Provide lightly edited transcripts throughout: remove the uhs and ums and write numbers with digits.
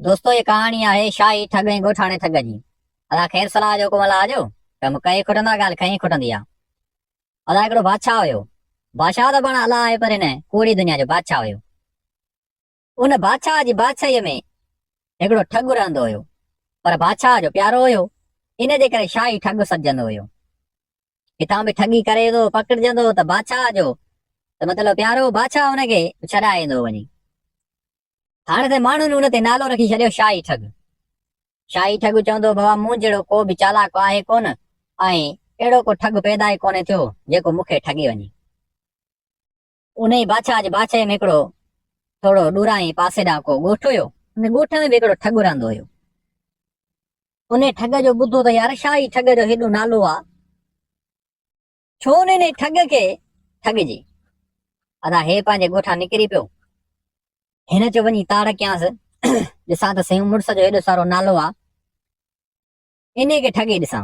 दोस्तों ये कहानी है शाही ठग ऐं ॻोठाणे ठग जी। अदा ख़ैर सलाह जो कोमल आजो कम कई खुटंदा ॻाल्हि खई खुटंदी आ। अदा हिकिड़ो बादशाह हुयो। बादशाह त पाण अलाह आहे पर हिन कूड़ी दुनिया जो बादशाह हुयो। उन बादशाह जी बादशाहीअ में हिकिड़ो ठग रहंदो हुयो, पर बादशाह जो प्यारो हुयो, इन जे करे शाही ठग सॾजंदो हुयो। हितां बि ठगी करे थो पकड़जंदो त बादशाह जो त मतिलबु प्यारो बादशाह हुनखे छॾाए ईंदो वञी। हाणे त माण्हुनि उन ते नालो रखी छॾियो शाही ठग। शाही ठग चवंदो बाबा मूं जहिड़ो को बि चालाक आहे कोन, ऐं अहिड़ो को ठग पैदा ई कोन्हे थियो जेको मूंखे ठगी वञे। उन ई बादशाह जे बादशाह में हिकिड़ो थोरो ॾूराई पासे ॾांहुं को ॻोठ हुयो। उन ॻोठ में बि हिकिड़ो ठग रहंदो हुयो। उन ठग जो ॿुधो त यार शाही ठग जो हेॾो नालो आहे, छो उन ठग खे ठगजे। अदा हे पंहिंजे ॻोठा निकिरी पियो। हिन चयो वञी ताड़ कयांसि, ॾिसां त सही मुड़ुस जो हेॾो सारो नालो आहे, इन खे ठगे ॾिसां।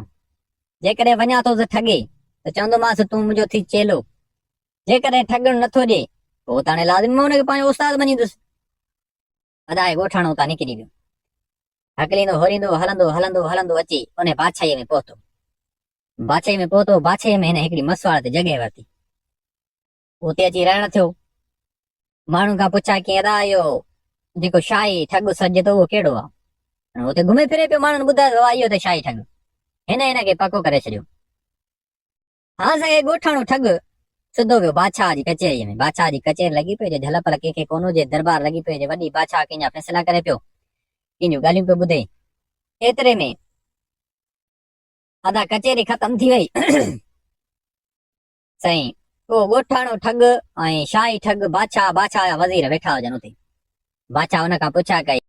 जेकॾहिं वञा थो त ठगे त चवंदोमांसि तूं मुंहिंजो थी चेलो। जेकॾहिं ठगणु नथो ॾे पोइ त हाणे लाज़िम मां हुनखे पंहिंजो उस्ताद मञींदुसि। अदा ॻोठाणो उतां निकिरी वियो। हकलींदो होरींदो हलंदो हलंदो हलंदो अची उन बादशाहीअ में पहुतो। बादशाहीअ में हिन हिकिड़ी मसवाड़ ते जॻहि वरिती। उते अची रहण थियो। माण्हू खां पुछा की अदा इहो जेको शाही ठग सॾिजे थो उहो कहिड़ो आहे। हुते घुमे फिरे पियो, माण्हुनि ॿुधायो इहो त शाही ठग। हिन खे पको करे छॾियो। हा साईं ॻोठाणो ठग सिधो वियो बादशाह जी कचहरीअ में। बादशाह जी कचहरी लॻी पई हुजे, झलपल कंहिंखे कोन हुजे, दरबार लॻी पई हुजे, वॾी बादशाह कंहिंजा फ़ैसिला करे पियो, कंहिंजूं ॻाल्हियूं पियो ॿुधे। एतिरे में अदा कचहरी ख़तम थी वई। साईं उहो ॻोठाणो ठग ऐं शाही ठग बादशाह जा वज़ीर वेठा हुजनि उते। बादशाह हुन खां पुछा कई